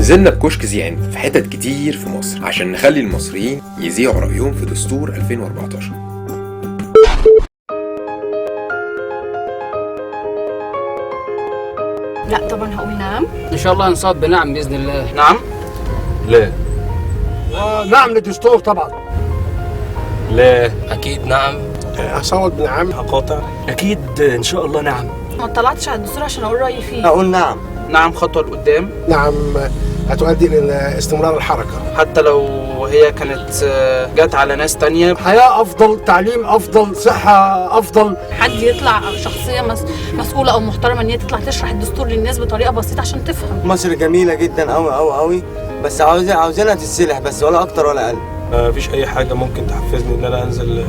نزلنا بكشك زيان في حتت كتير في مصر عشان نخلي المصريين يذيعوا رأيهم في دستور 2014. لا طبعا هقول نعم. ان شاء الله هنصاب بنعم باذن الله. نعم. لا. نعم للدستور طبعا. لا. اكيد نعم. هصوت بنعم. هقاطع. اكيد ان شاء الله نعم. ما اطلعتش على الدستور عشان اقول رايي فيه. هقول نعم. نعم خطوه لقدام. نعم هتؤدي لاستمرار الحركه، حتى لو هي كانت جت على ناس تانية. حياه افضل، تعليم افضل، صحه افضل. حد يطلع شخصيه مسؤوله او محترمه ان هي تطلع تشرح الدستور للناس بطريقه بسيطه عشان تفهم. مصر جميله جدا قوي قوي قوي، بس عاوزينها تتصلح بس، ولا اكتر ولا اقل. مفيش اي حاجه ممكن تحفزني ان انا انزل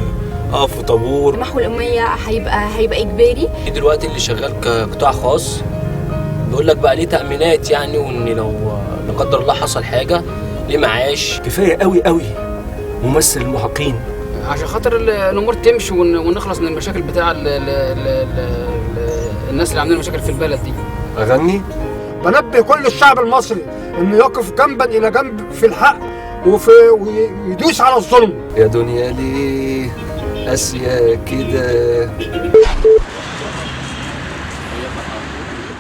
اقف في طابور. محو الاميه هيبقى اجباري. دلوقتي اللي شغال كقطاع خاص بيقول لك بقى ليه تأمينات، يعني وان لو لا قدر الله حصل حاجه ليه معاش. كفايه قوي قوي ممثل المحقين عشان خاطر الامور تمشي ونخلص من المشاكل بتاع الناس اللي عاملين مشاكل في البلد دي. اغني. بنبه كل الشعب المصري انه يقف جنبا الى جنب في الحق ويدوس على الظلم. يا دنيا ليه قاسيه كده.